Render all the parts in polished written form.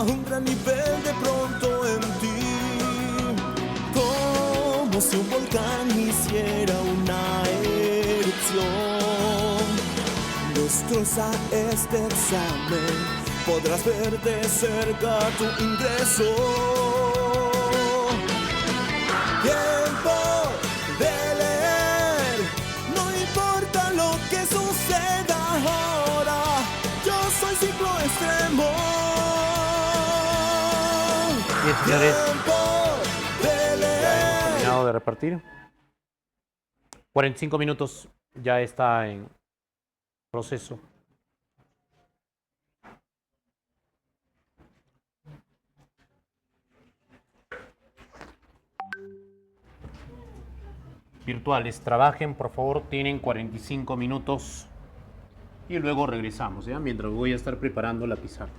un gran nivel de pronto en ti, como si un volcán hiciera una erupción. Destroza este examen, podrás ver de cerca tu ingreso. Tiempo de leer, no importa lo que suceda ahora, yo soy ciclo extremo. Bien, señores, Tiempo de ya hemos leer. terminado de repartir. 45 minutos ya está en proceso. Virtuales, trabajen, por favor, tienen 45 minutos y luego regresamos, ¿ya? Mientras voy a estar preparando la pizarra.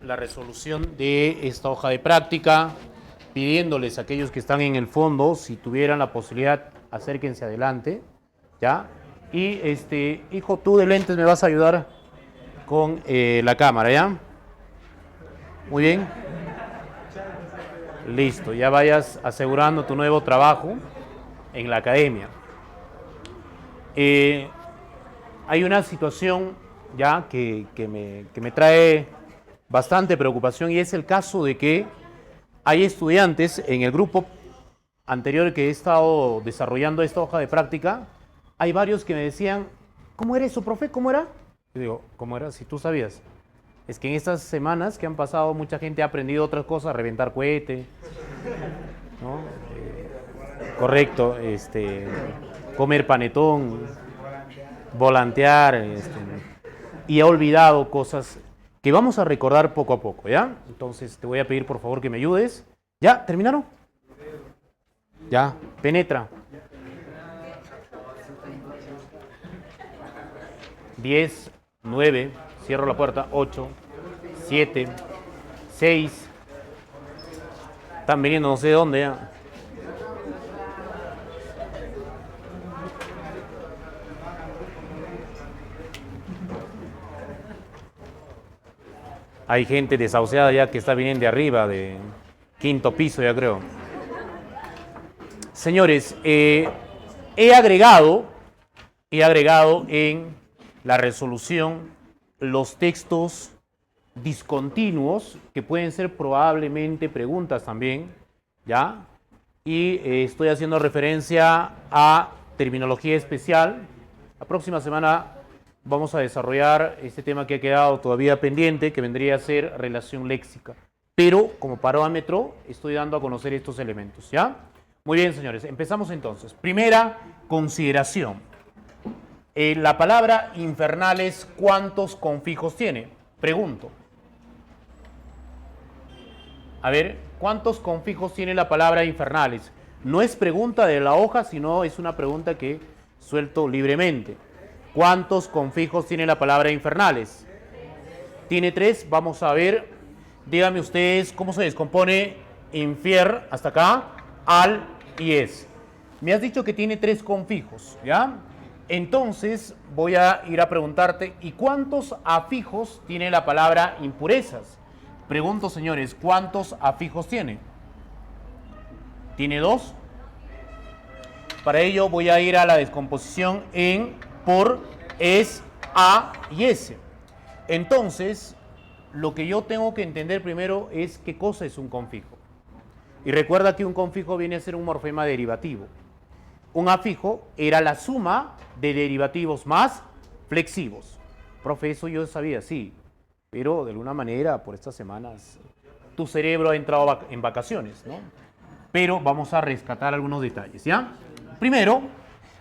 la resolución de esta hoja de práctica, pidiéndoles a aquellos que están en el fondo, si tuvieran la posibilidad, acérquense adelante, ¿ya? Y hijo, tú de lentes me vas a ayudar con la cámara, ¿ya? Muy bien. Listo, ya vayas asegurando tu nuevo trabajo en la academia. Hay una situación ya que me trae bastante preocupación, y es el caso de que hay estudiantes en el grupo anterior que he estado desarrollando esta hoja de práctica. Hay varios que me decían, ¿cómo era eso, profe? ¿Cómo era? Yo digo, ¿cómo era? Si tú sabías. Es que en estas semanas que han pasado mucha gente ha aprendido otras cosas, reventar cohete, ¿no? Correcto, comer panetón, volantear, y ha olvidado cosas que vamos a recordar poco a poco, ¿ya? Entonces te voy a pedir por favor que me ayudes. ¿Ya? ¿Terminaron? Ya, penetra. 10, 9, cierro la puerta, 8, 7, 6. Están viniendo no sé de dónde ya. Hay gente desahuciada ya que está viniendo de arriba, de quinto piso ya creo. Señores, he agregado en la resolución los textos discontinuos, que pueden ser probablemente preguntas también, ¿ya? Y estoy haciendo referencia a terminología especial. La próxima semana vamos a desarrollar este tema que ha quedado todavía pendiente, que vendría a ser relación léxica. Pero como parámetro estoy dando a conocer estos elementos, ¿ya? Muy bien, señores, empezamos entonces. Primera consideración. La palabra infernales, ¿cuántos confijos tiene? Pregunto. A ver, ¿cuántos confijos tiene la palabra infernales? No es pregunta de la hoja, sino es una pregunta que suelto libremente. ¿Cuántos confijos tiene la palabra infernales? Tiene 3, vamos a ver. Díganme ustedes cómo se descompone infier, hasta acá, al y es. Me has dicho que tiene 3 confijos, ¿ya? Entonces voy a ir a preguntarte, ¿y cuántos afijos tiene la palabra impurezas? Pregunto, señores, ¿cuántos afijos tiene? ¿Tiene 2? Para ello voy a ir a la descomposición en por, es, a y s. Entonces, lo que yo tengo que entender primero es qué cosa es un confijo. Y recuerda que un confijo viene a ser un morfema derivativo. Un afijo era la suma de derivativos más flexivos. Profe, eso yo sabía, sí. Pero de alguna manera, por estas semanas, tu cerebro ha entrado en vacaciones, ¿no? Pero vamos a rescatar algunos detalles, ¿ya? Primero,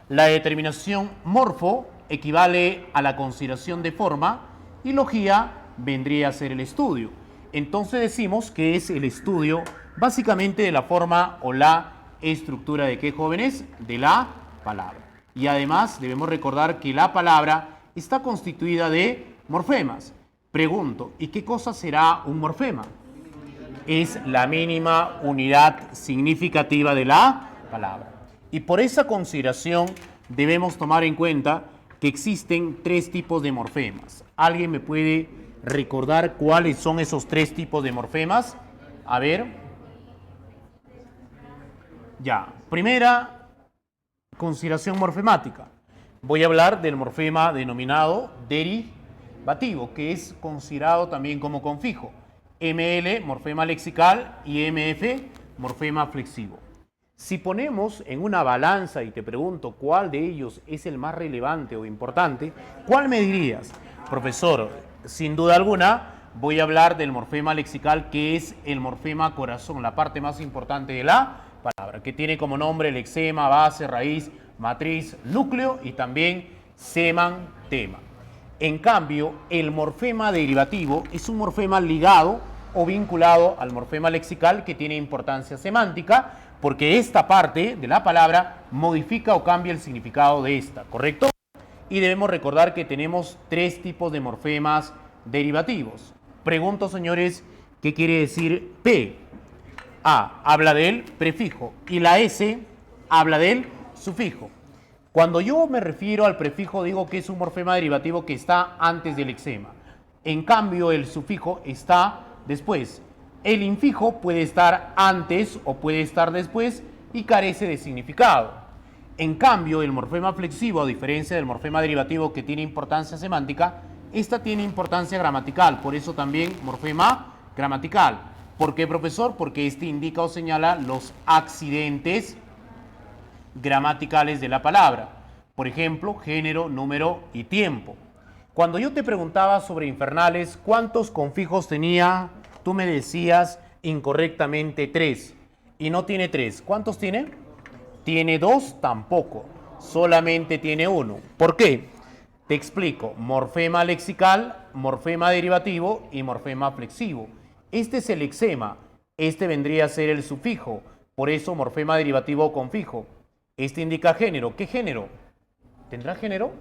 la determinación morfo equivale a la consideración de forma y logía vendría a ser el estudio. Entonces decimos que es el estudio básicamente de la forma o la estructura de ¿qué, jóvenes? De la palabra. Y además debemos recordar que la palabra está constituida de morfemas. Pregunto, ¿y qué cosa será un morfema? Es la mínima unidad significativa de la palabra. Y por esa consideración debemos tomar en cuenta que existen 3 tipos de morfemas. ¿Alguien me puede recordar cuáles son esos 3 tipos de morfemas? A ver. Ya. Primera consideración morfemática. Voy a hablar del morfema denominado derivativo, que es considerado también como confijo. ML, morfema lexical, y MF, morfema flexivo. Si ponemos en una balanza y te pregunto cuál de ellos es el más relevante o importante, ¿cuál me dirías? Profesor, sin duda alguna voy a hablar del morfema lexical, que es el morfema corazón, la parte más importante de la palabra, que tiene como nombre lexema, base, raíz, matriz, núcleo y también seman, tema. En cambio, el morfema derivativo es un morfema ligado o vinculado al morfema lexical, que tiene importancia semántica, porque esta parte de la palabra modifica o cambia el significado de esta, ¿correcto? Y debemos recordar que tenemos 3 tipos de morfemas derivativos. Pregunto, señores, ¿qué quiere decir P? A, habla del prefijo, y la S habla del sufijo. Cuando yo me refiero al prefijo, digo que es un morfema derivativo que está antes del lexema. En cambio, el sufijo está después. El infijo puede estar antes o puede estar después y carece de significado. En cambio, el morfema flexivo, a diferencia del morfema derivativo que tiene importancia semántica, esta tiene importancia gramatical, por eso también morfema gramatical. ¿Por qué, profesor? Porque este indica o señala los accidentes gramaticales de la palabra. Por ejemplo, género, número y tiempo. Cuando yo te preguntaba sobre infernales, ¿cuántos confijos tenía? Tú me decías incorrectamente 3. Y no tiene 3. ¿Cuántos tiene? Tiene 2, tampoco. Solamente tiene 1. ¿Por qué? Te explico. Morfema lexical, morfema derivativo y morfema flexivo. Este es el lexema. Este vendría a ser el sufijo. Por eso morfema derivativo confijo. Este indica género. ¿Qué género? ¿Tendrá género?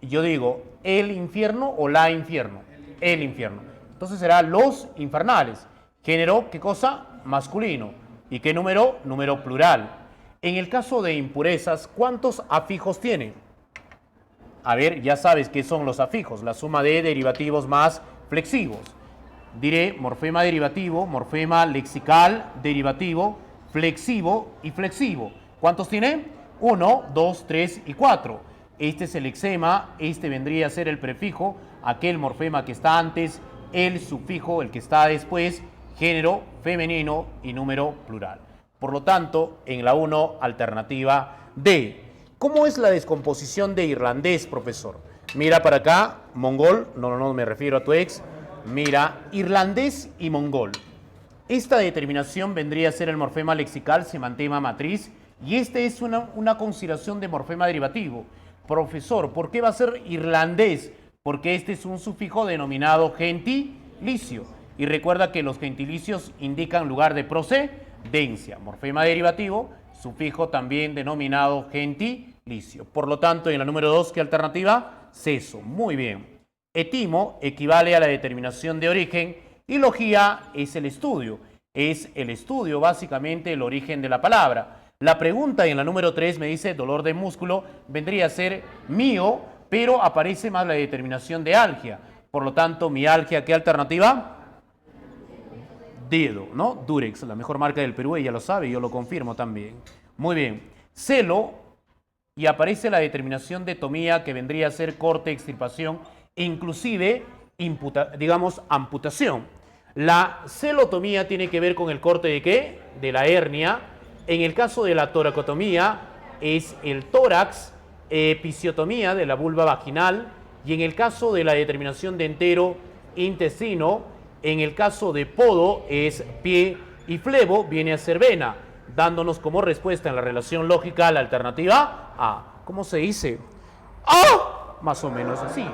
Yo digo, ¿el infierno o la infierno? El infierno. Entonces será los infernales. Género, ¿qué cosa? Masculino. ¿Y qué número? Número plural. En el caso de impurezas, ¿cuántos afijos tiene? A ver, ya sabes qué son los afijos. La suma de derivativos más flexivos. Diré morfema derivativo, morfema lexical, derivativo, flexivo y flexivo. ¿Cuántos tiene? 1, 2, 3 y 4. Este es el lexema, este vendría a ser el prefijo, aquel morfema que está antes, el sufijo, el que está después, género, femenino y número plural. Por lo tanto, en la 1, alternativa D. ¿Cómo es la descomposición de irlandés, profesor? Mira para acá, mongol, no me refiero a tu ex. Mira, irlandés y mongol. Esta determinación vendría a ser el morfema lexical, semantema matriz, y este es una consideración de morfema derivativo. Profesor, ¿por qué va a ser irlandés? Porque este es un sufijo denominado gentilicio. Y recuerda que los gentilicios indican lugar de procedencia. Morfema derivativo, sufijo también denominado gentilicio. Por lo tanto, en la número 2, ¿qué alternativa? Ceso. Muy bien. Etimo equivale a la determinación de origen y logía es el estudio. Es el estudio, básicamente, el origen de la palabra. La pregunta en la número 3 me dice dolor de músculo, vendría a ser mío, pero aparece más la determinación de algia. Por lo tanto, mialgia, ¿qué alternativa? Dedo, ¿no? Durex, la mejor marca del Perú, ella lo sabe, yo lo confirmo también. Muy bien. Celo, y aparece la determinación de tomía, que vendría a ser corte, extirpación, e inclusive, amputación. La celotomía tiene que ver con el corte de ¿qué? De la hernia. En el caso de la toracotomía es el tórax, episiotomía de la vulva vaginal, y en el caso de la determinación de entero, intestino, en el caso de podo es pie y flebo, viene a ser vena, dándonos como respuesta en la relación lógica la alternativa A. ¿Cómo se dice? ¡Ah! Más o menos así.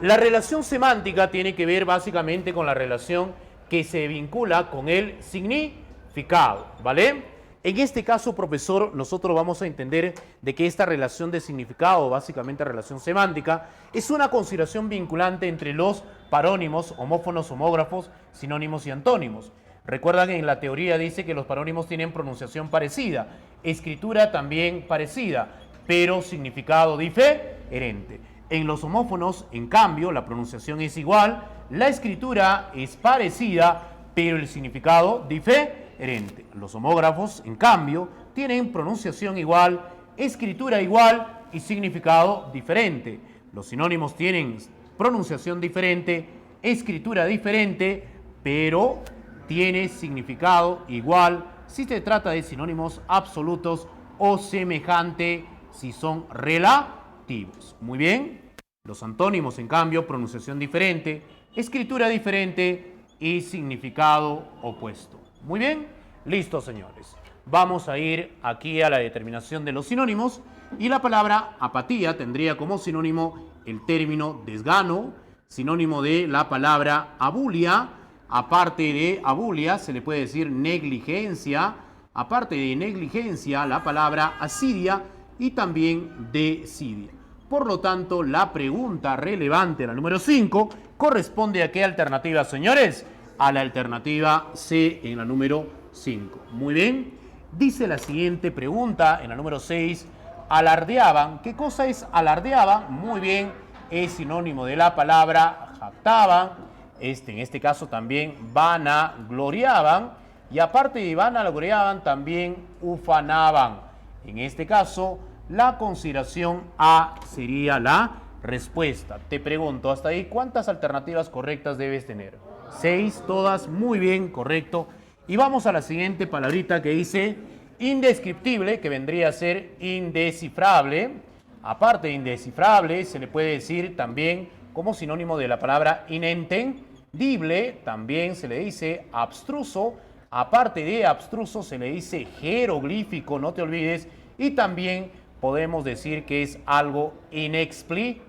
La relación semántica tiene que ver básicamente con la relación que se vincula con el significado, ¿vale? En este caso, profesor, nosotros vamos a entender de que esta relación de significado, básicamente relación semántica, es una consideración vinculante entre los parónimos, homófonos, homógrafos, sinónimos y antónimos. Recuerda que en la teoría dice que los parónimos tienen pronunciación parecida, escritura también parecida, pero significado diferente. En los homófonos, en cambio, la pronunciación es igual, la escritura es parecida, pero el significado diferente. Los homógrafos, en cambio, tienen pronunciación igual, escritura igual y significado diferente. Los sinónimos tienen pronunciación diferente, escritura diferente, pero tiene significado igual si se trata de sinónimos absolutos o semejante si son relativos. Muy bien. Los antónimos, en cambio, pronunciación diferente, escritura diferente y significado opuesto. Muy bien, listo, señores. Vamos a ir aquí a la determinación de los sinónimos y la palabra apatía tendría como sinónimo el término desgano, sinónimo de la palabra abulia. Aparte de abulia se le puede decir negligencia, aparte de negligencia la palabra asidia y también desidia. Por lo tanto, la pregunta relevante, la número 5, corresponde a qué alternativa, señores? A la alternativa C en la número 5. Muy bien. Dice la siguiente pregunta en la número 6. Alardeaban. ¿Qué cosa es alardeaban? Muy bien. Es sinónimo de la palabra jactaban. En este caso también vanagloriaban. Y aparte de vanagloriaban, también ufanaban. En este caso, la consideración A sería la respuesta. Te pregunto, hasta ahí, ¿cuántas alternativas correctas debes tener? 6, todas, muy bien, correcto. Y vamos a la siguiente palabrita que dice indescriptible, que vendría a ser indescifrable. Aparte de indescifrable, se le puede decir también como sinónimo de la palabra inentendible, también se le dice abstruso. Aparte de abstruso, se le dice jeroglífico, no te olvides, y también podemos decir que es algo inexplicable.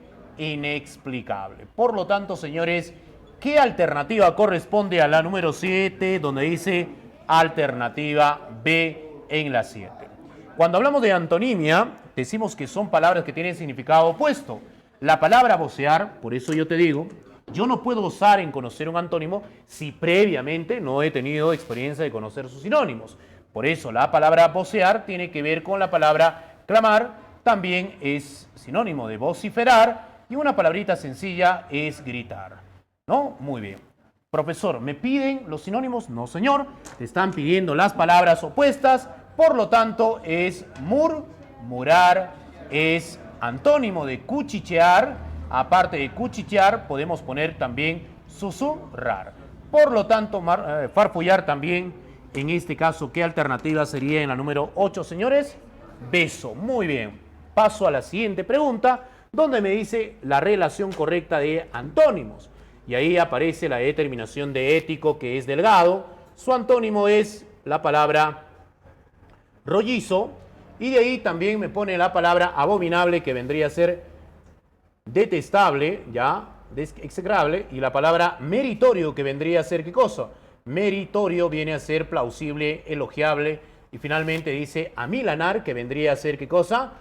Por lo tanto, señores, ¿qué alternativa corresponde a la número 7, donde dice alternativa B en la 7? Cuando hablamos de antonimia, decimos que son palabras que tienen significado opuesto. La palabra vocear, por eso yo te digo, yo no puedo osar en conocer un antónimo si previamente no he tenido experiencia de conocer sus sinónimos. Por eso la palabra vocear tiene que ver con la palabra clamar, también es sinónimo de vociferar y una palabrita sencilla es gritar. ¿No? Muy bien. Profesor, ¿me piden los sinónimos? No, señor. Te están pidiendo las palabras opuestas, por lo tanto es murmurar, es antónimo de cuchichear. Aparte de cuchichear, podemos poner también susurrar. Por lo tanto, farfullar también, en este caso, ¿qué alternativa sería en la número 8, señores? Beso. Muy bien. Paso a la siguiente pregunta, donde me dice la relación correcta de antónimos. Y ahí aparece la determinación de ético, que es delgado. Su antónimo es la palabra rollizo. Y de ahí también me pone la palabra abominable, que vendría a ser detestable, ya, execrable, y la palabra meritorio, que vendría a ser ¿qué cosa? Meritorio viene a ser plausible, elogiable, y finalmente dice amilanar, que vendría a ser ¿qué cosa?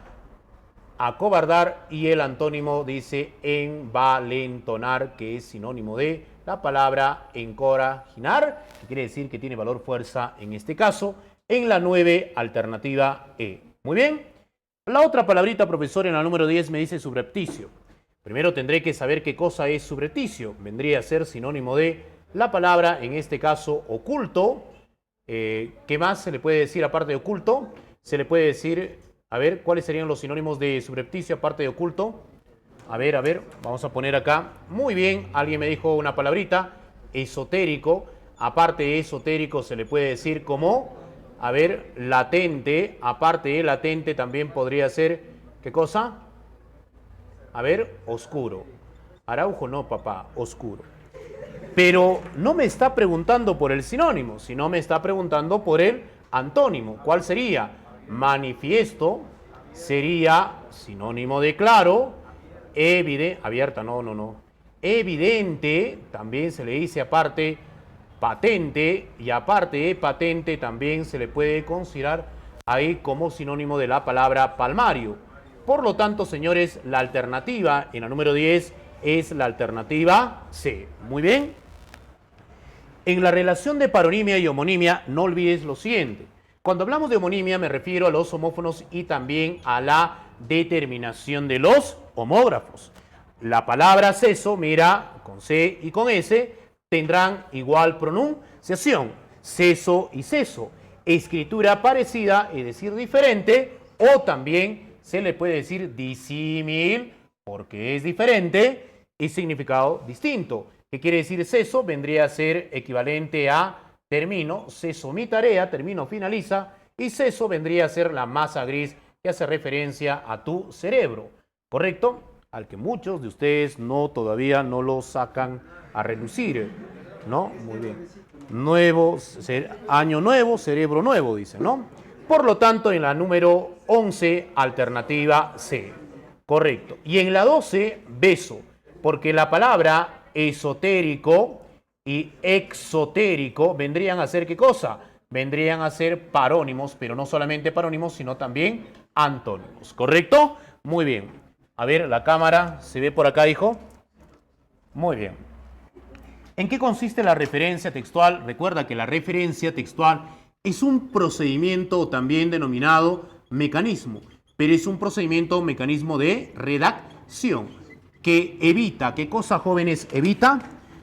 Acobardar, y el antónimo dice envalentonar, que es sinónimo de la palabra encorajinar, que quiere decir que tiene valor fuerza en este caso, en la 9, alternativa E. Muy bien. La otra palabrita, profesor, en la número 10 me dice subrepticio. Primero tendré que saber qué cosa es subrepticio. Vendría a ser sinónimo de la palabra, en este caso, oculto. ¿Qué más se le puede decir aparte de oculto? Se le puede decir, a ver, ¿cuáles serían los sinónimos de subrepticio aparte de oculto? A ver, vamos a poner acá. Muy bien, alguien me dijo una palabrita, esotérico. Aparte de esotérico se le puede decir como, a ver, latente. Aparte de latente también podría ser, ¿qué cosa? A ver, oscuro. Araujo no, papá, oscuro. Pero no me está preguntando por el sinónimo, sino me está preguntando por el antónimo. ¿Cuál sería? Manifiesto sería sinónimo de claro. Abierta, no. Evidente, también se le dice aparte patente. Y aparte de patente también se le puede considerar ahí como sinónimo de la palabra palmario. Por lo tanto, señores, la alternativa en la número 10 es la alternativa C. Muy bien. En la relación de paronimia y homonimia, no olvides lo siguiente. Cuando hablamos de homonimia me refiero a los homófonos y también a la determinación de los homógrafos. La palabra seso, mira, con C y con S, tendrán igual pronunciación. Seso y seso. Escritura parecida, es decir, diferente, o también se le puede decir disímil, porque es diferente, y significado distinto. ¿Qué quiere decir seso? Vendría a ser equivalente a termino, ceso mi tarea, termino finaliza, y seso vendría a ser la masa gris que hace referencia a tu cerebro, ¿correcto? Al que muchos de ustedes todavía no lo sacan a relucir, ¿no? Muy bien. Año nuevo, cerebro nuevo, dice, ¿no? Por lo tanto, en la número 11, alternativa C. Correcto. Y en la 12, beso. Porque la palabra esotérico y exotérico vendrían a ser ¿qué cosa? Vendrían a ser parónimos, pero no solamente parónimos, sino también antónimos. ¿Correcto? Muy bien. A ver, la cámara, ¿se ve por acá, hijo? Muy bien. ¿En qué consiste la referencia textual? Recuerda que la referencia textual es un procedimiento también denominado mecanismo, pero es un procedimiento o mecanismo de redacción que evita, ¿qué cosa, jóvenes? Evita,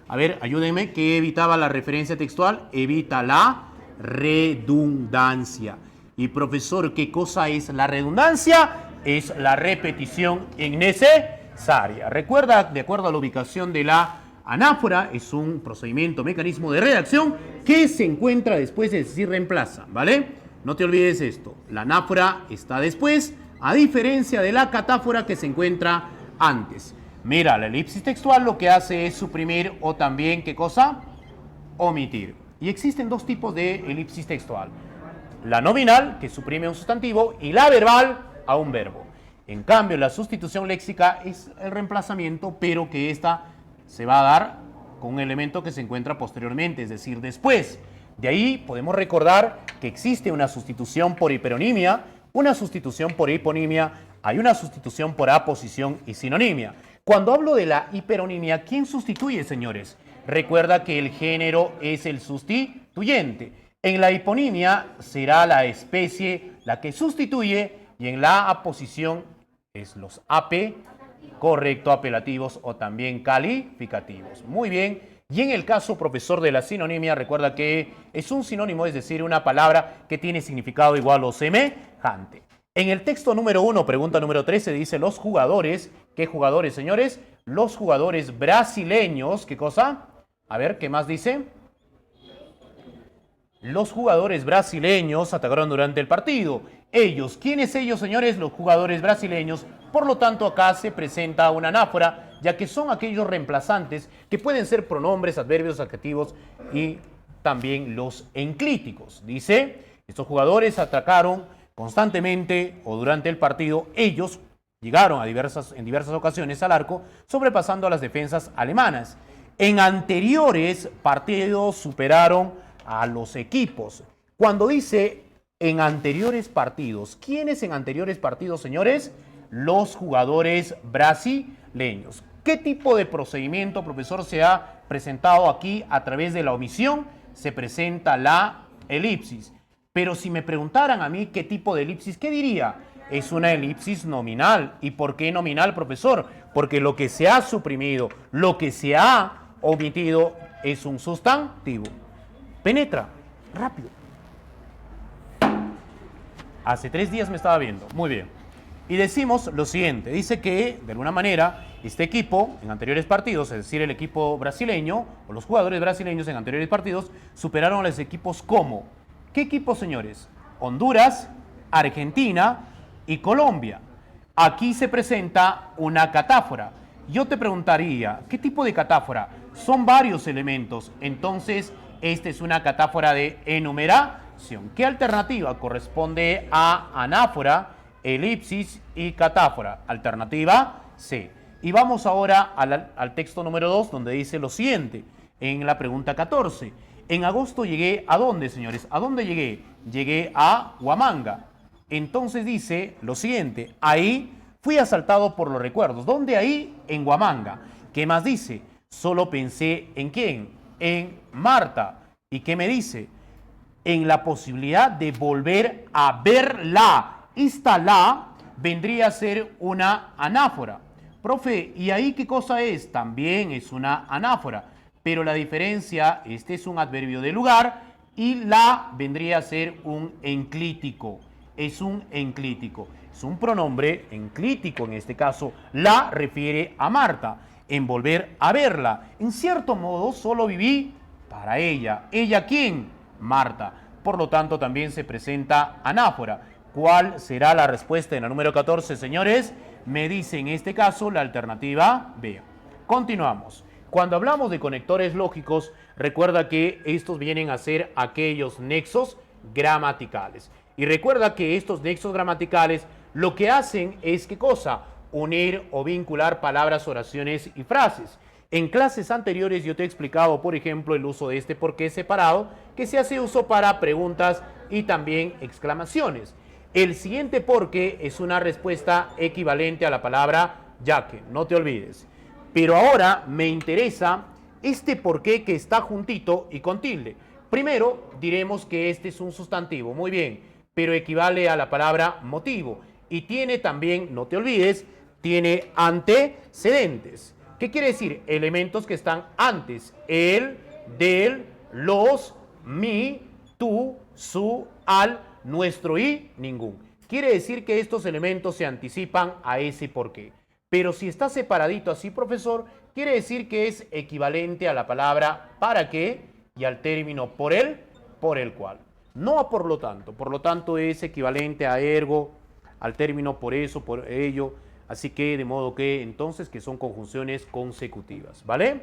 a ver, ayúdenme, ¿qué evitaba la referencia textual? Evita la redundancia. Y profesor, ¿qué cosa es la redundancia? Es la repetición innecesaria. Recuerda, de acuerdo a la ubicación de la anáfora, es un procedimiento, mecanismo de redacción que se encuentra después de decir reemplaza, ¿vale? No te olvides esto, la anáfora está después, a diferencia de la catáfora que se encuentra antes. Mira, la elipsis textual lo que hace es suprimir o también, ¿qué cosa? Omitir. Y existen dos tipos de elipsis textual. La nominal, que suprime un sustantivo, y la verbal, a un verbo. En cambio, la sustitución léxica es el reemplazamiento, pero que esta se va a dar con un elemento que se encuentra posteriormente, es decir, después. De ahí podemos recordar que existe una sustitución por hiperonimia, una sustitución por hiponimia, hay una sustitución por aposición y sinonimia. Cuando hablo de la hiperonimia, ¿quién sustituye, señores? Recuerda que el género es el sustituyente. En la hiponimia será la especie la que sustituye y en la aposición es los AP, correcto, apelativos o también calificativos. Muy bien. Y en el caso, profesor, de la sinonimia, recuerda que es un sinónimo, es decir, una palabra que tiene significado igual o semejante. En el texto número 1, pregunta número 13, dice los jugadores. ¿Qué jugadores, señores? Los jugadores brasileños. ¿Qué cosa? A ver, ¿qué más dice? Los jugadores brasileños atacaron durante el partido. Ellos, ¿quiénes ellos, señores? Los jugadores brasileños. Por lo tanto, acá se presenta una anáfora, ya que son aquellos reemplazantes que pueden ser pronombres, adverbios, adjetivos y también los enclíticos. Dice, estos jugadores atacaron constantemente o durante el partido. Ellos llegaron en diversas ocasiones al arco, sobrepasando a las defensas alemanas. En anteriores partidos superaron a los equipos. Cuando dice en anteriores partidos, ¿quiénes en anteriores partidos, señores? Los jugadores brasileños. ¿Qué tipo de procedimiento, profesor, se ha presentado aquí a través de la omisión? Se presenta la elipsis. Pero si me preguntaran a mí qué tipo de elipsis, ¿qué diría? Es una elipsis nominal. ¿Y por qué nominal, profesor? Porque lo que se ha suprimido, lo que se ha omitido es un sustantivo. Penetra, rápido. Hace 3 días me estaba viendo. Muy bien. Y decimos lo siguiente. Dice que, de alguna manera, este equipo en anteriores partidos, es decir, el equipo brasileño, o los jugadores brasileños en anteriores partidos, superaron a los equipos como. ¿Qué equipos, señores? Honduras, Argentina y Colombia. Aquí se presenta una catáfora. Yo te preguntaría, ¿qué tipo de catáfora? Son varios elementos. Entonces, esta es una catáfora de enumeración. ¿Qué alternativa corresponde a anáfora, elipsis y catáfora? Alternativa C. Y vamos ahora al texto número 2, donde dice lo siguiente, en la pregunta 14. En agosto llegué, ¿a dónde, señores? ¿A dónde llegué? Llegué a Huamanga. Entonces dice lo siguiente, ahí fui asaltado por los recuerdos. ¿Dónde ahí? En Huamanga. ¿Qué más dice? Solo pensé ¿en quién? En Marta. ¿Y qué me dice? En la posibilidad de volver a verla. Esta la vendría a ser una anáfora. Profe, ¿y ahí qué cosa es? También es una anáfora. Pero la diferencia, este es un adverbio de lugar y la vendría a ser un enclítico. Es un enclítico. Es un pronombre enclítico en este caso. La refiere a Marta. En volver a verla. En cierto modo, solo viví para ella. ¿Ella quién? Marta. Por lo tanto, también se presenta anáfora. ¿Cuál será la respuesta en la número 14, señores? Me dice en este caso la alternativa B. Continuamos. Cuando hablamos de conectores lógicos, recuerda que estos vienen a ser aquellos nexos gramaticales. Y recuerda que estos nexos gramaticales lo que hacen es, ¿qué cosa? Unir o vincular palabras, oraciones y frases. En clases anteriores yo te he explicado, por ejemplo, el uso de este por qué separado, que se hace uso para preguntas y también exclamaciones. El siguiente porque es una respuesta equivalente a la palabra ya que, no te olvides. Pero ahora me interesa este por qué que está juntito y con tilde. Primero diremos que este es un sustantivo, muy bien, pero equivale a la palabra motivo. Y tiene también, no te olvides, tiene antecedentes. ¿Qué quiere decir? Elementos que están antes. El, del, los, mi, tú, su, al, nuestro y ningún. Quiere decir que estos elementos se anticipan a ese por qué. Pero si está separadito así, profesor, quiere decir que es equivalente a la palabra para qué y al término por el cual. No a por lo tanto es equivalente a ergo, al término por eso, por ello, así que de modo que entonces que son conjunciones consecutivas, ¿vale?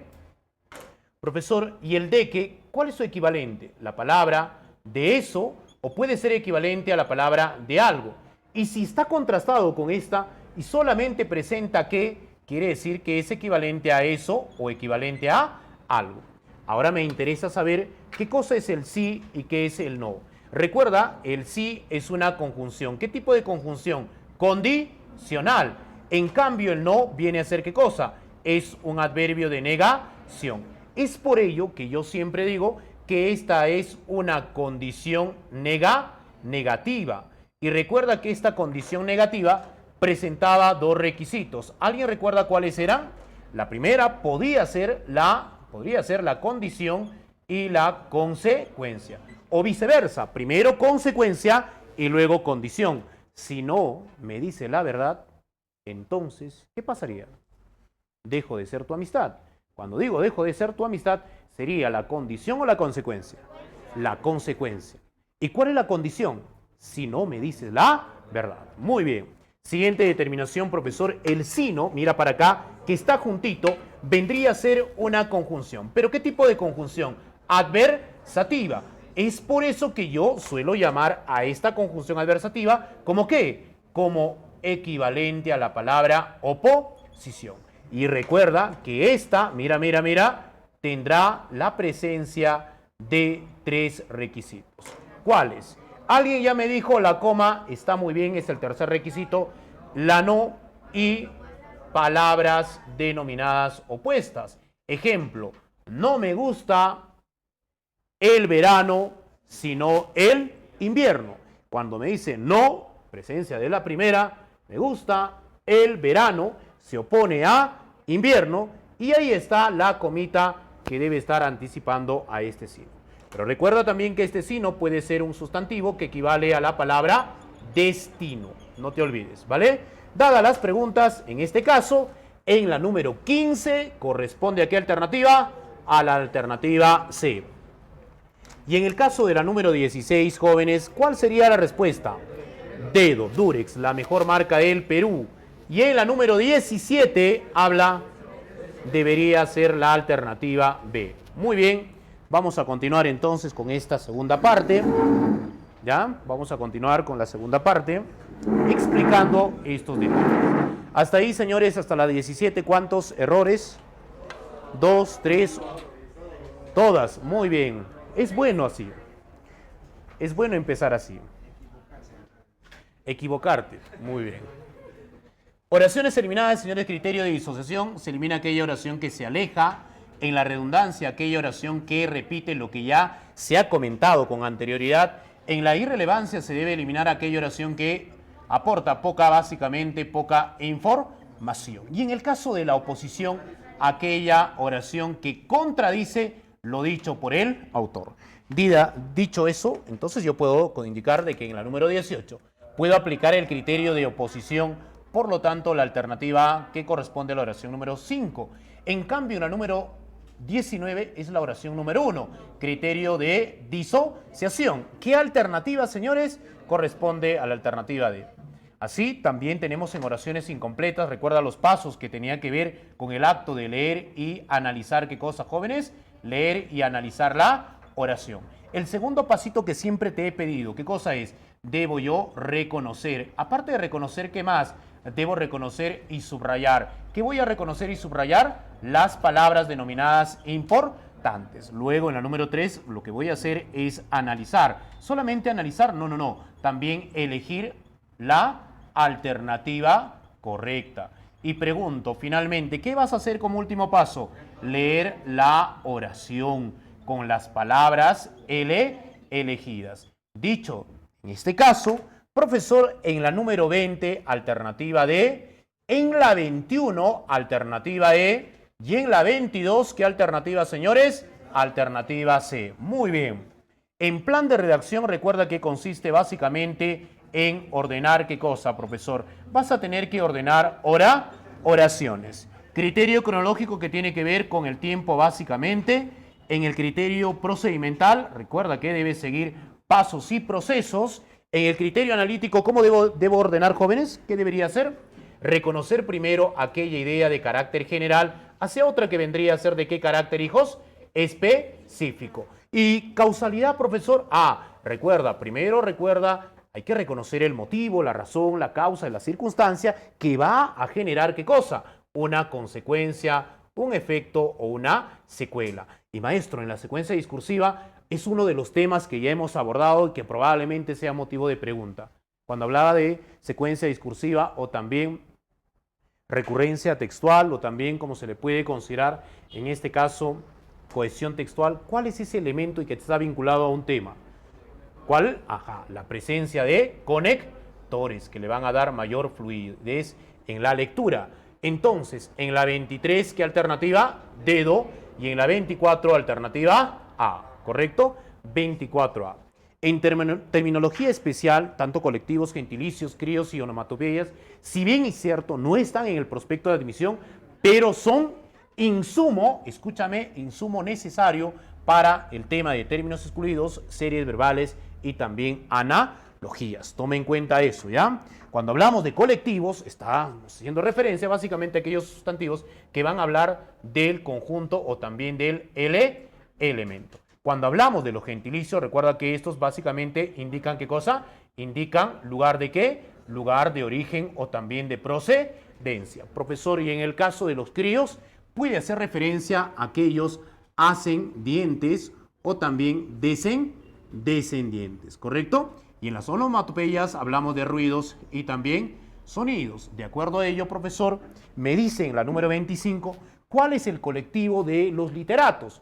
Profesor, ¿y el de que cuál es su equivalente? La palabra de eso o puede ser equivalente a la palabra de algo. Y si está contrastado con esta y solamente presenta que, quiere decir que es equivalente a eso o equivalente a algo. Ahora me interesa saber qué cosa es el sí y qué es el no. Recuerda, el sí es una conjunción. ¿Qué tipo de conjunción? Condicional. En cambio, el no viene a ser ¿qué cosa? Es un adverbio de negación. Es por ello que yo siempre digo que esta es una condición negativa. Y recuerda que esta condición negativa presentaba dos requisitos. ¿Alguien recuerda cuáles eran? La primera podría ser la condición y la consecuencia. O viceversa, primero consecuencia y luego condición. Si no me dice la verdad, entonces, ¿qué pasaría? Dejo de ser tu amistad. Cuando digo dejo de ser tu amistad, ¿sería la condición o la consecuencia? La consecuencia. ¿Y cuál es la condición? Si no me dices la verdad. Muy bien. Siguiente determinación, profesor. El sino, mira para acá, que está juntito, vendría a ser una conjunción. ¿Pero qué tipo de conjunción? Adversativa. Es por eso que yo suelo llamar a esta conjunción adversativa como ¿qué? Como equivalente a la palabra oposición. Y recuerda que esta, mira, tendrá la presencia de tres requisitos. ¿Cuáles? Alguien ya me dijo la coma, está muy bien, es el tercer requisito. La no y palabras denominadas opuestas. Ejemplo, no me gusta el verano, sino el invierno. Cuando me dice no, presencia de la primera, me gusta el verano, se opone a invierno, y ahí está la comita que debe estar anticipando a este sino. Pero recuerda también que este sino puede ser un sustantivo que equivale a la palabra destino. No te olvides, ¿vale? Dadas las preguntas, en este caso, en la número 15, corresponde a qué alternativa? A la alternativa C. Y en el caso de la número 16, jóvenes, ¿cuál sería la respuesta? Dedo, Durex, la mejor marca del Perú. Y en la número 17 habla, debería ser la alternativa B. Muy bien, vamos a continuar entonces con esta segunda parte. ¿Ya? Vamos a continuar con la segunda parte explicando estos detalles. Hasta ahí, señores, hasta la 17, ¿cuántos errores? 2, 3, todas. Muy bien. Es bueno así. Es bueno empezar así. Equivocarte. Muy bien. Oraciones eliminadas, señores, criterio de disociación. Se elimina aquella oración que se aleja. En la redundancia, aquella oración que repite lo que ya se ha comentado con anterioridad. En la irrelevancia se debe eliminar aquella oración que aporta básicamente poca información. Y en el caso de la oposición, aquella oración que contradice lo dicho por el autor. Dicho eso, entonces yo puedo indicar de que en la número 18 puedo aplicar el criterio de oposición, por lo tanto la alternativa que corresponde a la oración número 5. En cambio, la número 19 es la oración número 1, criterio de disociación. ¿Qué alternativa, señores? Corresponde a la alternativa D. Así también tenemos en oraciones incompletas, recuerda los pasos que tenía que ver con el acto de leer y analizar, ¿qué cosa, jóvenes? Leer y analizar la oración. El segundo pasito que siempre te he pedido, ¿qué cosa es? Debo yo reconocer. Aparte de reconocer, ¿qué más? Debo reconocer y subrayar. ¿Qué voy a reconocer y subrayar? Las palabras denominadas importantes. Luego, en la número 3, lo que voy a hacer es analizar. ¿Solamente analizar? No. también elegir la alternativa correcta. Y pregunto, finalmente, ¿qué vas a hacer como último paso? Leer la oración con las palabras elegidas. Dicho, en este caso, profesor, en la número 20, alternativa D, en la 21, alternativa E, y en la 22, ¿qué alternativa, señores? Alternativa C. Muy bien. En plan de redacción, recuerda que consiste básicamente en ordenar, ¿qué cosa, profesor? Vas a tener que ordenar oraciones. Criterio cronológico que tiene que ver con el tiempo, básicamente. En el criterio procedimental, recuerda que debe seguir pasos y procesos. En el criterio analítico, ¿cómo debo ordenar, jóvenes? ¿Qué debería hacer? Reconocer primero aquella idea de carácter general hacia otra que vendría a ser de qué carácter, hijos, específico. Y causalidad, profesor. Recuerda, hay que reconocer el motivo, la razón, la causa y la circunstancia que va a generar qué cosa, una consecuencia, un efecto o una secuela. Y maestro, en la secuencia discursiva es uno de los temas que ya hemos abordado y que probablemente sea motivo de pregunta. Cuando hablaba de secuencia discursiva o también recurrencia textual o también como se le puede considerar en este caso cohesión textual, ¿cuál es ese elemento y que está vinculado a un tema? ¿Cuál? La presencia de conectores que le van a dar mayor fluidez en la lectura. Entonces, en la 23, ¿qué alternativa? Dedo. Y en la 24, alternativa A. ¿Correcto? 24A. En terminología especial, tanto colectivos, gentilicios, críos y onomatopeyas, si bien es cierto, no están en el prospecto de admisión, pero son insumo, escúchame, insumo necesario para el tema de términos excluidos, series verbales y también analogías. Tome en cuenta eso, ¿ya? Cuando hablamos de colectivos, estamos haciendo referencia básicamente a aquellos sustantivos que van a hablar del conjunto o también del elemento. Cuando hablamos de los gentilicios, recuerda que estos básicamente indican ¿qué cosa? Indican lugar de qué, lugar de origen o también de procedencia. Profesor, y en el caso de los críos, puede hacer referencia a aquellos ascendientes o también descendientes, ¿correcto? Y en las onomatopeyas hablamos de ruidos y también sonidos. De acuerdo a ello, profesor, me dice en la número 25, ¿cuál es el colectivo de los literatos?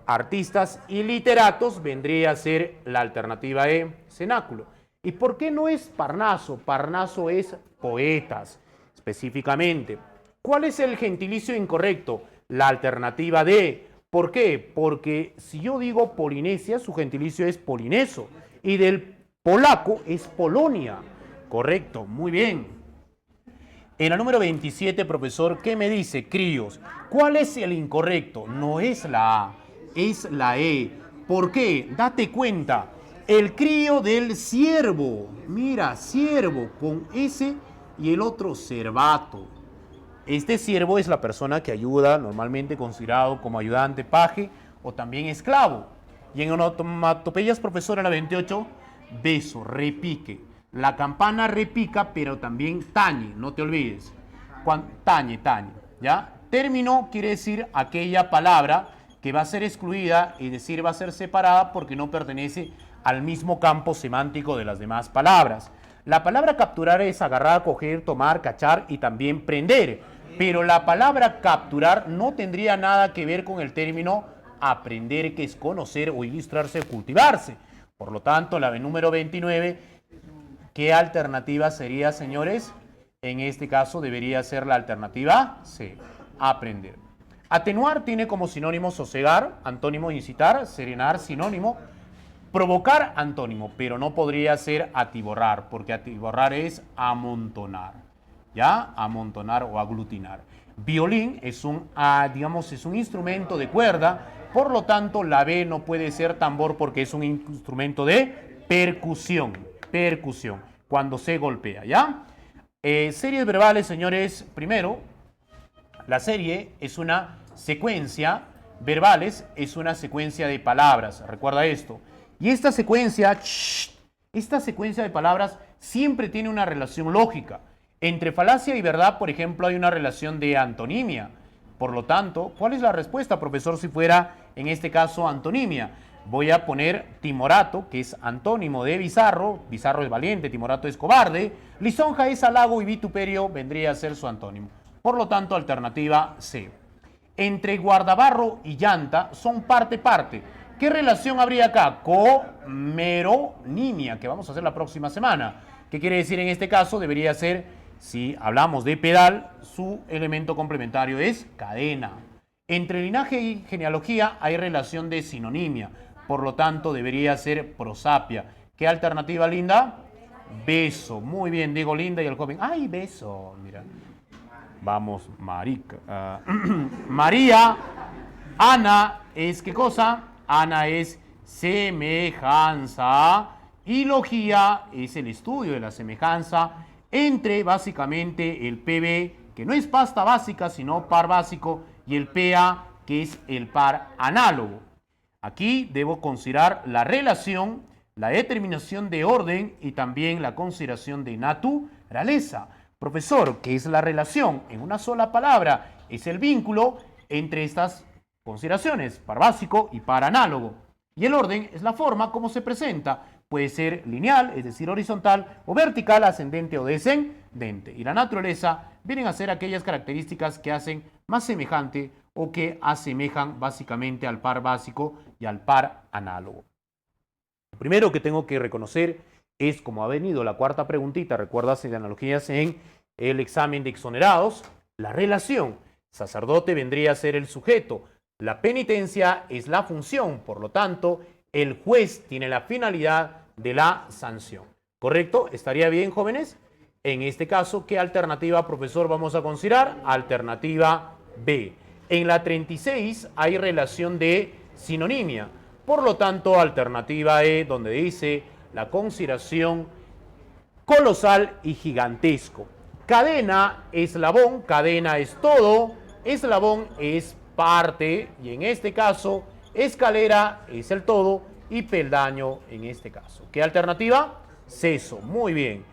Artistas y literatos vendría a ser la alternativa E, cenáculo. ¿Y por qué no es Parnaso? Parnaso es poetas, específicamente. ¿Cuál es el gentilicio incorrecto? La alternativa D. ¿Por qué? Porque si yo digo Polinesia, su gentilicio es polineso. Y del polaco es Polonia. Correcto, muy bien. En la número 27, profesor, ¿qué me dice? Críos. ¿Cuál es el incorrecto? No es la A, es la E. ¿Por qué? Date cuenta. El crío del ciervo. Mira, ciervo con S y el otro cervato. Este siervo es la persona que ayuda, normalmente considerado como ayudante, paje o también esclavo. Y en onomatopeyas, profesor, en la 28, beso, repique. La campana repica, pero también tañe, no te olvides. Tañe, ¿ya? Término quiere decir aquella palabra que va a ser excluida y decir va a ser separada porque no pertenece al mismo campo semántico de las demás palabras. La palabra capturar es agarrar, coger, tomar, cachar y también prender. Pero la palabra capturar no tendría nada que ver con el término aprender, que es conocer o ilustrarse o cultivarse. Por lo tanto, la número 29, ¿qué alternativa sería, señores? En este caso debería ser la alternativa C, aprender. Atenuar tiene como sinónimo sosegar, antónimo incitar, serenar, sinónimo. Provocar, antónimo, pero no podría ser atiborrar, porque atiborrar es amontonar, ¿ya? Amontonar o aglutinar. Violín es es un instrumento de cuerda, por lo tanto la B no puede ser tambor porque es un instrumento de percusión, cuando se golpea, ¿ya? Series verbales, señores, primero, la serie es una secuencia, verbales es una secuencia de palabras, recuerda esto. Y esta secuencia de palabras siempre tiene una relación lógica. Entre falacia y verdad, por ejemplo, hay una relación de antonimia. Por lo tanto, ¿cuál es la respuesta, profesor, si fuera, en este caso, antonimia? voy a poner timorato, que es antónimo de bizarro. Bizarro es valiente, timorato es cobarde. Lisonja es halago y vituperio vendría a ser su antónimo. Por lo tanto, alternativa C. Entre guardabarro y llanta son parte-parte. ¿Qué relación habría acá? Comeronimia, que vamos a hacer la próxima semana. ¿Qué quiere decir en este caso? Debería ser, si hablamos de pedal, su elemento complementario es cadena. Entre linaje y genealogía hay relación de sinonimia. Por lo tanto, debería ser prosapia. ¿Qué alternativa, Linda? Beso. Muy bien, digo Linda y el joven. ¡Ay, beso! Mira. Vamos, marica. María. Ana es ¿qué cosa? Ana es semejanza. Y logía es el estudio de la semejanza entre básicamente el PB, que no es pasta básica, sino par básico, y el PA, que es el par análogo. Aquí debo considerar la relación, la determinación de orden y también la consideración de naturaleza. Profesor, ¿qué es la relación? En una sola palabra, es el vínculo entre estas consideraciones, par básico y par análogo. Y el orden es la forma como se presenta. Puede ser lineal, es decir, horizontal, o vertical, ascendente o descendente. Y la naturaleza vienen a ser aquellas características que hacen más semejante o que asemejan básicamente al par básico y al par análogo. Lo primero que tengo que reconocer es, como ha venido la cuarta preguntita, recuerdas de analogías en el examen de exonerados, la relación. Sacerdote vendría a ser el sujeto. La penitencia es la función, por lo tanto, el juez tiene la finalidad de la sanción. ¿Correcto? ¿Estaría bien, jóvenes? En este caso, ¿qué alternativa, profesor, vamos a considerar? Alternativa B. En la 36 hay relación de sinonimia. Por lo tanto, alternativa E, donde dice la consideración colosal y gigantesco. Cadena, eslabón, cadena es todo, eslabón es parte, y en este caso, escalera es el todo y peldaño en este caso. ¿Qué alternativa? Seso. Muy bien.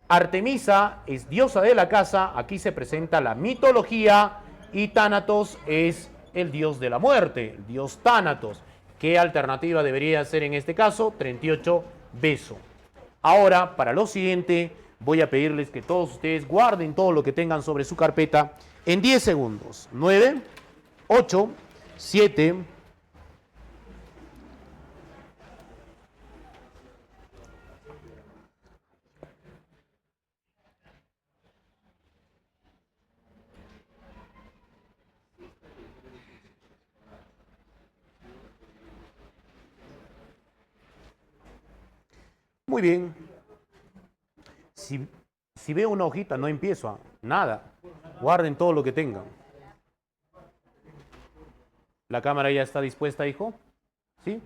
Artemisa es diosa de la casa. Aquí se presenta la mitología y Tánatos es el dios de la muerte, el dios Tánatos. ¿Qué alternativa debería ser en este caso? 38, beso. Ahora, para lo siguiente, voy a pedirles que todos ustedes guarden todo lo que tengan sobre su carpeta en 10 segundos. 9, 8, 7, muy bien. Si veo una hojita, no empiezo a nada. Guarden todo lo que tengan. ¿La cámara ya está dispuesta, hijo? ¿Sí?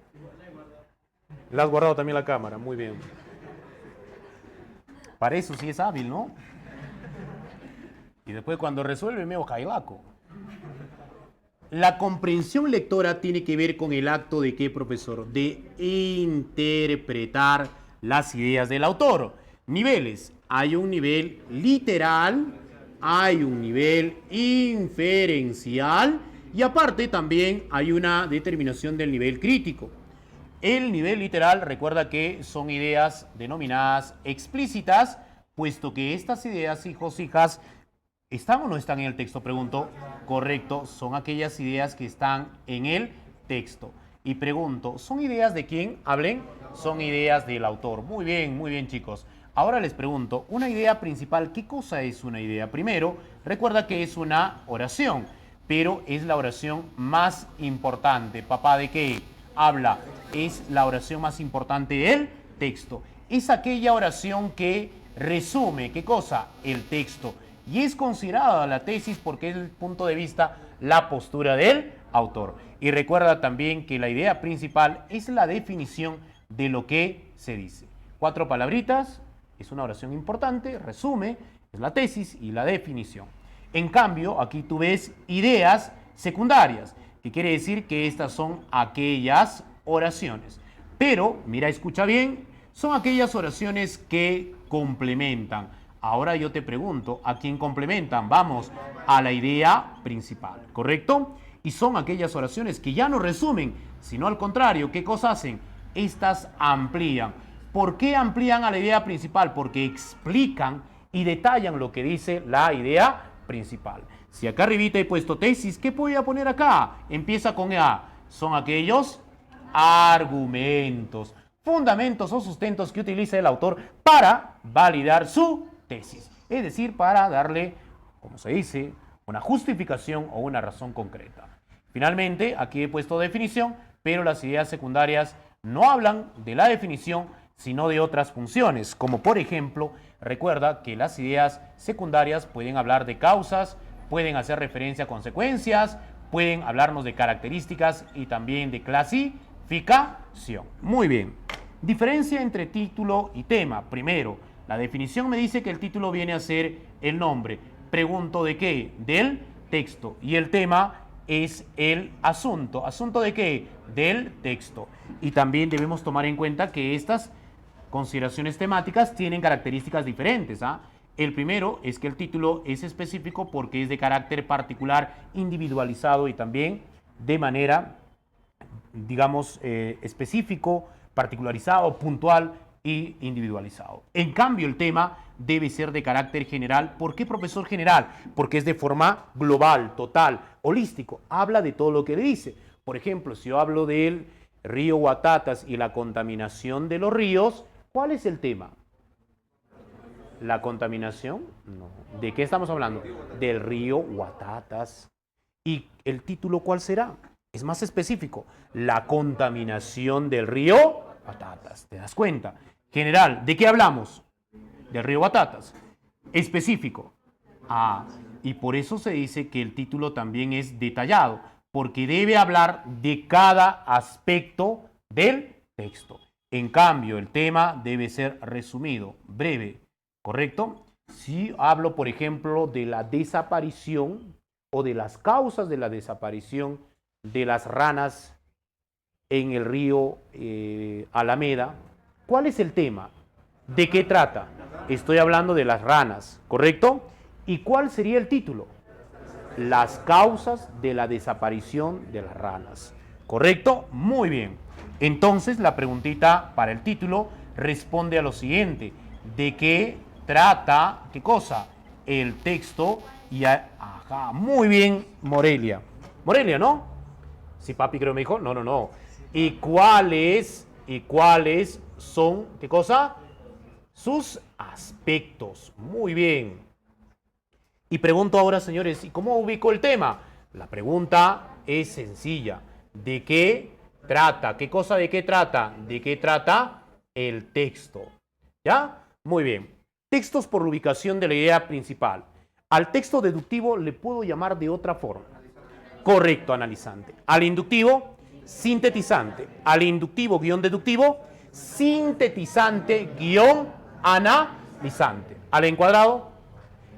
¿La has guardado también la cámara? Muy bien. Para eso sí es hábil, ¿no? Y después cuando resuelve me jailaco. La comprensión lectora tiene que ver con el acto de ¿qué, profesor? De interpretar las ideas del autor. Niveles. Hay un nivel literal, hay un nivel inferencial y aparte también hay una determinación del nivel crítico. El nivel literal, recuerda que son ideas denominadas explícitas, puesto que estas ideas, hijos, hijas, ¿están o no están en el texto? Pregunto. Correcto, son aquellas ideas que están en el texto. Y pregunto, ¿son ideas de quién? Hablen. Son ideas del autor. Muy bien, chicos. Ahora les pregunto, una idea principal, ¿qué cosa es una idea? Primero, recuerda que es una oración, pero es la oración más importante. ¿Papá de qué habla? Es la oración más importante del texto. Es aquella oración que resume, ¿qué cosa? El texto. Y es considerada la tesis porque es el punto de vista, la postura del autor. Y recuerda también que la idea principal es la definición de lo que se dice. 4 palabritas, es una oración importante, resume, es la tesis y la definición. En cambio, aquí tú ves ideas secundarias, que quiere decir que estas son aquellas oraciones. Pero, mira, escucha bien, son aquellas oraciones que complementan. Ahora yo te pregunto, ¿a quién complementan? Vamos, a la idea principal, ¿correcto? Y son aquellas oraciones que ya no resumen, sino al contrario, ¿qué cosa hacen? Estas amplían. ¿Por qué amplían a la idea principal? Porque explican y detallan lo que dice la idea principal. Si acá arribita he puesto tesis, ¿qué voy a poner acá? Empieza con A. Son aquellos argumentos, fundamentos o sustentos que utiliza el autor para validar su tesis. Es decir, para darle, como se dice, una justificación o una razón concreta. Finalmente, aquí he puesto definición, pero las ideas secundarias no hablan de la definición, sino de otras funciones, como por ejemplo, recuerda que las ideas secundarias pueden hablar de causas, pueden hacer referencia a consecuencias, pueden hablarnos de características y también de clasificación. Muy bien. Diferencia entre título y tema. Primero, la definición me dice que el título viene a ser el nombre. Pregunto ¿de qué? Del texto. Y el tema es el asunto. ¿Asunto de qué? Del texto. Y también debemos tomar en cuenta que estas consideraciones temáticas tienen características diferentes. El primero es que el título es específico porque es de carácter particular, individualizado y también de manera, digamos, específico, particularizado, puntual y individualizado. En cambio, el tema debe ser de carácter general. ¿Por qué, profesor, general? Porque es de forma global, total, holístico. Habla de todo lo que dice. Por ejemplo, si yo hablo del río Guatatas y la contaminación de los ríos, ¿cuál es el tema? ¿La contaminación? No. ¿De qué estamos hablando? Del río Guatatas. ¿Y el título cuál será? Es más específico. La contaminación del río Guatatas. ¿Te das cuenta? General, ¿de qué hablamos? Del río Guatatas. Específico. Y por eso se dice que el título también es detallado, porque debe hablar de cada aspecto del texto. En cambio, el tema debe ser resumido, breve, ¿correcto? Si hablo, por ejemplo, de la desaparición o de las causas de la desaparición de las ranas en el río Alameda, ¿cuál es el tema? ¿De qué trata? Estoy hablando de las ranas, ¿correcto? ¿Y cuál sería el título? Las causas de la desaparición de las ranas, ¿correcto? Muy bien. Entonces, la preguntita para el título responde a lo siguiente. ¿De qué trata, qué cosa? El texto y... Ajá, muy bien, Morelia. Morelia, ¿no? Sí, papi creo me dijo. No. ¿Y cuáles son, qué cosa? Sus aspectos. Muy bien. Y pregunto ahora, señores, ¿y cómo ubico el tema? La pregunta es sencilla. ¿De qué trata? ¿Qué cosa de qué trata? ¿De qué trata el texto? ¿Ya? Muy bien. Textos por ubicación de la idea principal. Al texto deductivo le puedo llamar de otra forma. Correcto, analizante. Al inductivo, sintetizante. Al inductivo guión deductivo, sintetizante guión analizante. Al encuadrado,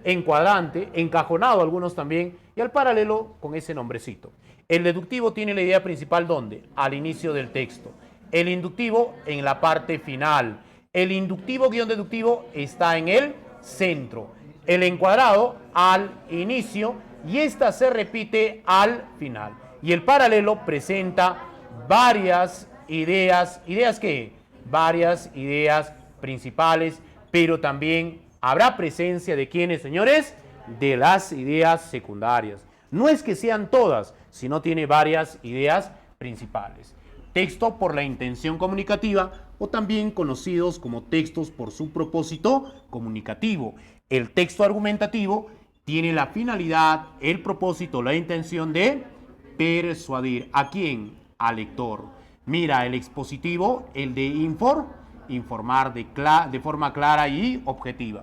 encuadrante, encajonado algunos también, y al paralelo con ese nombrecito. El deductivo tiene la idea principal ¿dónde? Al inicio del texto. El inductivo en la parte final. El inductivo guión deductivo está en el centro. El encuadrado al inicio y esta se repite al final. Y el paralelo presenta varias ideas. ¿Ideas qué? Varias ideas principales, pero también habrá presencia de ¿quiénes, señores? De las ideas secundarias. No es que sean todas, sino tiene varias ideas principales. Texto por la intención comunicativa o también conocidos como textos por su propósito comunicativo. El texto argumentativo tiene la finalidad, el propósito, la intención de persuadir. ¿A quién? Al lector. Mira, el expositivo, el de informar de forma clara y objetiva.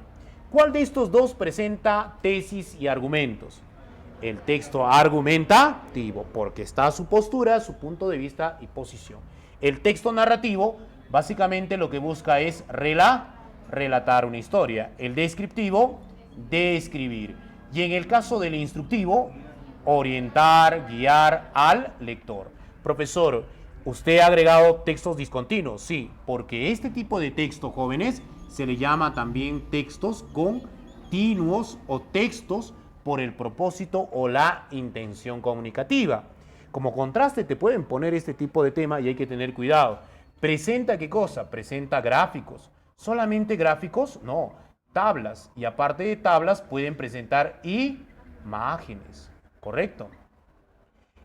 ¿Cuál de estos dos presenta tesis y argumentos? El texto argumentativo, porque está su postura, su punto de vista y posición. El texto narrativo, básicamente lo que busca es relatar una historia. El descriptivo, describir. Y en el caso del instructivo, orientar, guiar al lector. Profesor, ¿usted ha agregado textos discontinuos? Sí, porque este tipo de texto, jóvenes, se le llama también textos continuos o textos por el propósito o la intención comunicativa. como contraste te pueden poner este tipo de tema y hay que tener cuidado. ¿Presenta qué cosa? Presenta gráficos. ¿Solamente gráficos? No, tablas. Y aparte de tablas pueden presentar imágenes. ¿Correcto?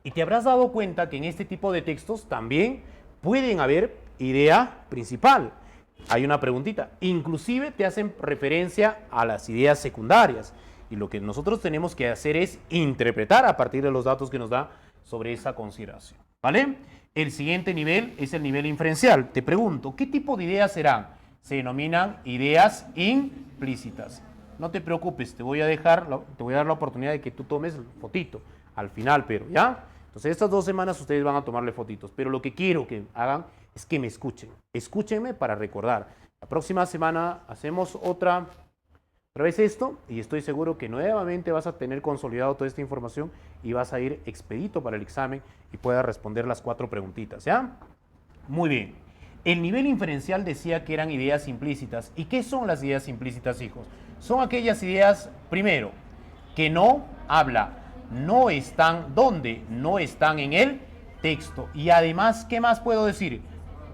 Y te habrás dado cuenta que en este tipo de textos también pueden haber idea principal. Hay una preguntita. Inclusive te hacen referencia a las ideas secundarias. Y lo que nosotros tenemos que hacer es interpretar a partir de los datos que nos da sobre esa consideración. ¿Vale? El siguiente nivel es el nivel inferencial. Te pregunto, ¿qué tipo de ideas serán? Se denominan ideas implícitas. No te preocupes, te voy a dar la oportunidad de que tú tomes fotito al final, pero ¿ya? Entonces estas 2 semanas ustedes van a tomarle fotitos, pero lo que quiero que hagan es que me escuchen. Escúchenme para recordar. La próxima semana hacemos otra vez esto y estoy seguro que nuevamente vas a tener consolidado toda esta información y vas a ir expedito para el examen y puedas responder las 4 preguntitas, ¿ya? Muy bien. El nivel inferencial decía que eran ideas implícitas. ¿Y qué son las ideas implícitas, hijos? Son aquellas ideas, primero, que no habla, no están, ¿dónde? No están en el texto. Y además, ¿qué más puedo decir?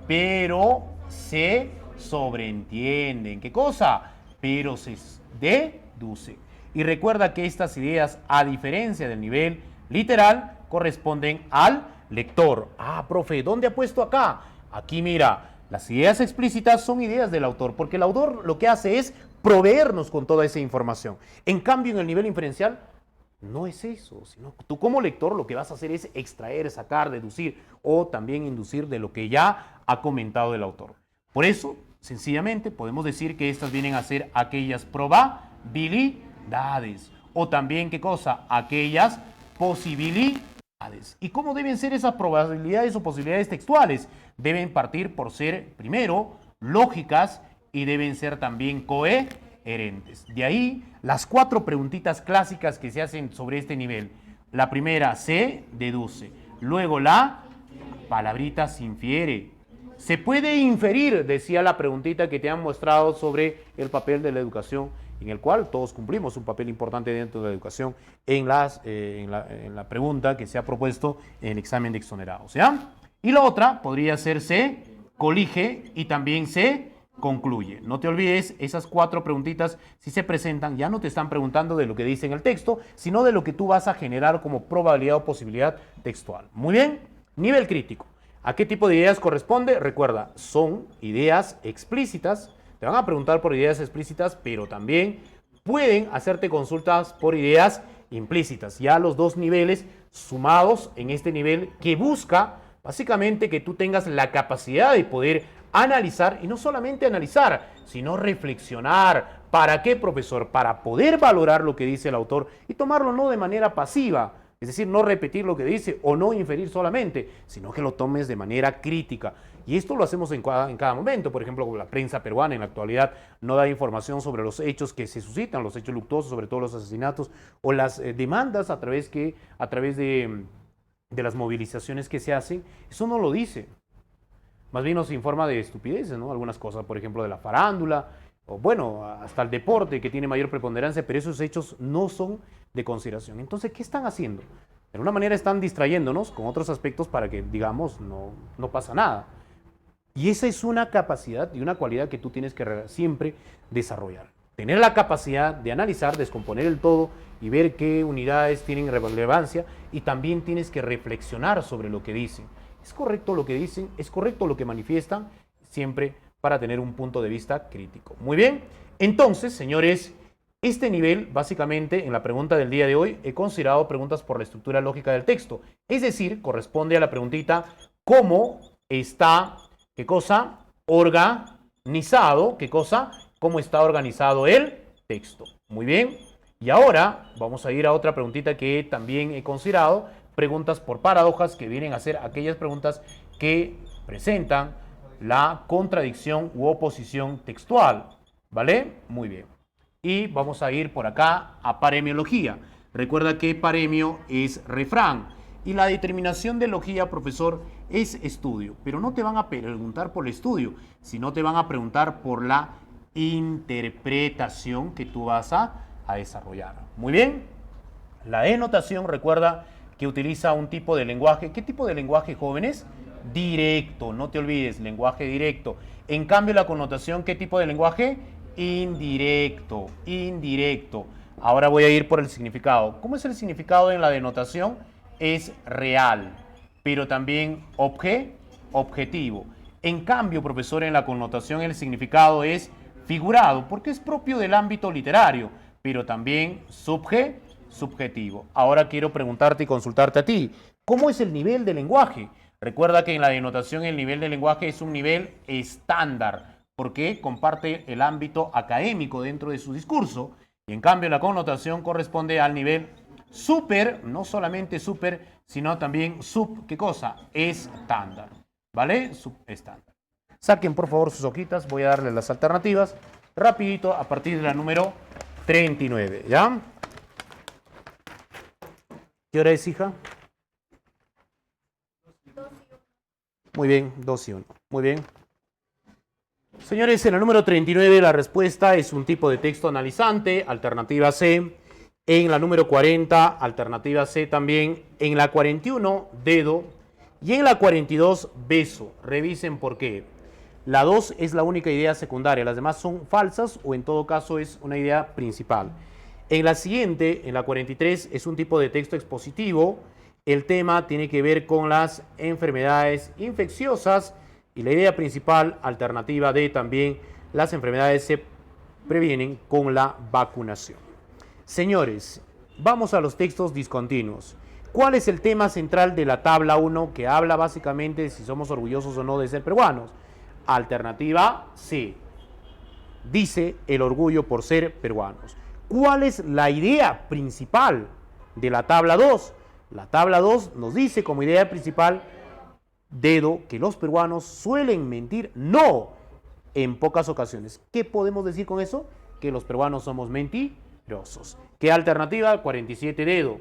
Pero se sobreentienden. ¿Qué cosa? Pero se deduce. Y recuerda que estas ideas, a diferencia del nivel literal, corresponden al lector. Ah, profe, ¿dónde ha puesto acá? Aquí mira, las ideas explícitas son ideas del autor, porque el autor lo que hace es proveernos con toda esa información. En cambio, en el nivel inferencial, no es eso, sino tú como lector lo que vas a hacer es extraer, sacar, deducir o también inducir de lo que ya ha comentado el autor. Por eso, sencillamente, podemos decir que estas vienen a ser aquellas probabilidades o también, ¿qué cosa? Aquellas posibilidades. ¿Y cómo deben ser esas probabilidades o posibilidades textuales? Deben partir por ser, primero, lógicas y deben ser también coherentes. De ahí las 4 preguntitas clásicas que se hacen sobre este nivel. La primera, se deduce. Luego la palabrita se infiere. Se puede inferir, decía la preguntita que te han mostrado sobre el papel de la educación, en el cual todos cumplimos un papel importante dentro de la educación en la pregunta que se ha propuesto en el examen de exonerados, ¿ya? Y la otra podría ser se colige y también se concluye. No te olvides, esas 4 preguntitas, si se presentan, ya no te están preguntando de lo que dice en el texto, sino de lo que tú vas a generar como probabilidad o posibilidad textual. Muy bien, nivel crítico. ¿A qué tipo de ideas corresponde? Recuerda, son ideas explícitas. Te van a preguntar por ideas explícitas, pero también pueden hacerte consultas por ideas implícitas. Ya los 2 niveles sumados en este nivel que busca básicamente que tú tengas la capacidad de poder analizar, y no solamente analizar, sino reflexionar. ¿Para qué, profesor? Para poder valorar lo que dice el autor y tomarlo no de manera pasiva, es decir, no repetir lo que dice o no inferir solamente, sino que lo tomes de manera crítica. Y esto lo hacemos en cada momento. Por ejemplo, la prensa peruana en la actualidad no da información sobre los hechos que se suscitan, los hechos luctuosos, sobre todo los asesinatos o las demandas a través de las movilizaciones que se hacen. Eso no lo dice. Más bien nos informa de estupideces, ¿no? Algunas cosas, por ejemplo, de la farándula, o bueno, hasta el deporte que tiene mayor preponderancia, pero esos hechos no son de consideración. Entonces, ¿qué están haciendo? De alguna manera están distrayéndonos con otros aspectos para que, digamos, no pasa nada. Y esa es una capacidad y una cualidad que tú tienes que siempre desarrollar. Tener la capacidad de analizar, descomponer el todo y ver qué unidades tienen relevancia, y también tienes que reflexionar sobre lo que dicen. ¿Es correcto lo que dicen? ¿Es correcto lo que manifiestan? Siempre para tener un punto de vista crítico. Muy bien, entonces, señores, este nivel, básicamente, en la pregunta del día de hoy, he considerado preguntas por la estructura lógica del texto. Es decir, corresponde a la preguntita, ¿cómo está, qué cosa, organizado, qué cosa, cómo está organizado el texto? Muy bien, y ahora vamos a ir a otra preguntita que también he considerado, preguntas por paradojas, que vienen a ser aquellas preguntas que presentan la contradicción u oposición textual, ¿vale? Muy bien. Y vamos a ir por acá a paremiología. Recuerda que paremio es refrán y la determinación de logía, profesor, es estudio. Pero no te van a preguntar por el estudio, sino te van a preguntar por la interpretación que tú vas a desarrollar. Muy bien. La denotación, recuerda que utiliza un tipo de lenguaje. ¿Qué tipo de lenguaje, jóvenes? Directo, no te olvides, lenguaje directo. En cambio, la connotación, ¿qué tipo de lenguaje? Indirecto, indirecto. Ahora voy a ir por el significado. ¿Cómo es el significado en la denotación? Es real, pero también objetivo. En cambio, profesor, en la connotación el significado es figurado, porque es propio del ámbito literario, pero también subjetivo. Ahora quiero preguntarte y consultarte a ti. ¿Cómo es el nivel de lenguaje? Recuerda que en la denotación el nivel de lenguaje es un nivel estándar, porque comparte el ámbito académico dentro de su discurso, y en cambio la connotación corresponde al nivel super, no solamente super, sino también ¿qué cosa? Estándar, ¿vale? Subestándar. Saquen por favor sus hojitas, voy a darles las alternativas rapidito a partir de la número 39, ¿ya? ¿Qué hora es, hija? Muy bien, 2 y 1. Muy bien. Señores, en la número 39 la respuesta es un tipo de texto analizante, alternativa C. En la número 40, alternativa C también. En la 41, dedo. Y en la 42, beso. Revisen por qué. La 2 es la única idea secundaria, las demás son falsas o en todo caso es una idea principal. En la siguiente, en la 43, es un tipo de texto expositivo. El tema tiene que ver con las enfermedades infecciosas y la idea principal, alternativa D también, las enfermedades se previenen con la vacunación. Señores, vamos a los textos discontinuos. ¿Cuál es el tema central de la tabla 1 que habla básicamente de si somos orgullosos o no de ser peruanos? Alternativa C. Dice el orgullo por ser peruanos. ¿Cuál es la idea principal de la tabla 2? La tabla 2 nos dice como idea principal, dedo, que los peruanos suelen mentir. No, en pocas ocasiones. ¿Qué podemos decir con eso? Que los peruanos somos mentirosos. ¿Qué alternativa? 47, dedo.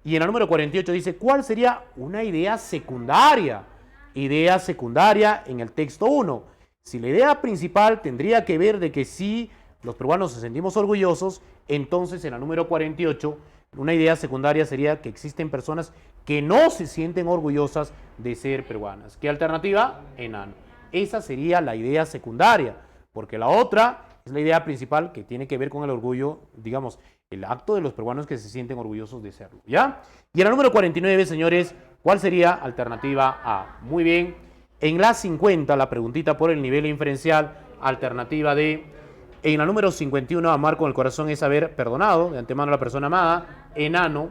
Y en la número 48 dice, ¿cuál sería una idea secundaria? Idea secundaria en el texto 1. Si la idea principal tendría que ver de que si los peruanos nos sentimos orgullosos, entonces en la número 48, una idea secundaria sería que existen personas que no se sienten orgullosas de ser peruanas. ¿Qué alternativa? Enano. Esa sería la idea secundaria, porque la otra es la idea principal que tiene que ver con el orgullo, digamos, el acto de los peruanos que se sienten orgullosos de serlo, ¿ya? Y en la número 49, señores, ¿cuál sería alternativa A? Muy bien. En la 50, la preguntita por el nivel inferencial, alternativa D. En la número 51, amar con el corazón es haber perdonado de antemano a la persona amada, enano.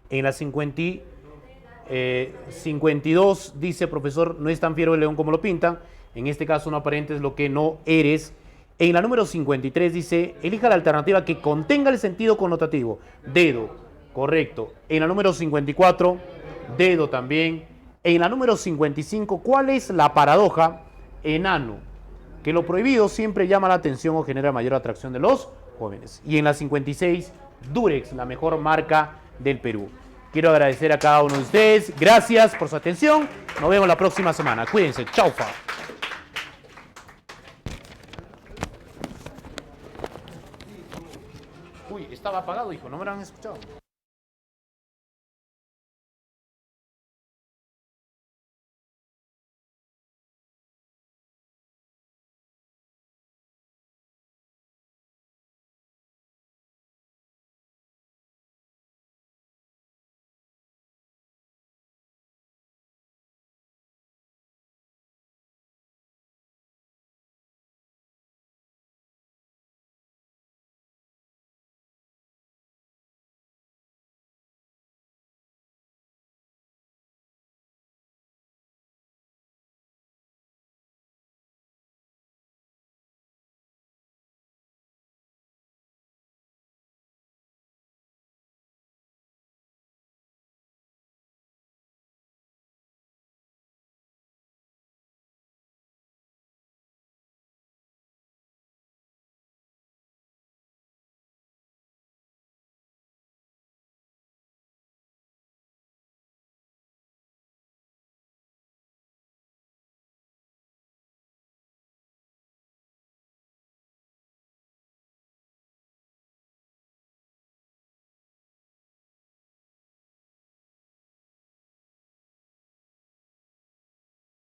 En la 52 dice, profesor, no es tan fiero el león como lo pintan. En este caso no aparentes lo que no eres. En la número 53 dice, elija la alternativa que contenga el sentido connotativo. Dedo, correcto. En la número 54, dedo también. En la número 55, ¿cuál es la paradoja? Enano, que lo prohibido siempre llama la atención o genera mayor atracción de los jóvenes. Y en la 56, Durex, la mejor marca del Perú. Quiero agradecer a cada uno de ustedes. Gracias por su atención. Nos vemos la próxima semana. Cuídense. Chau, fa. Uy, estaba apagado, hijo. No me lo han escuchado.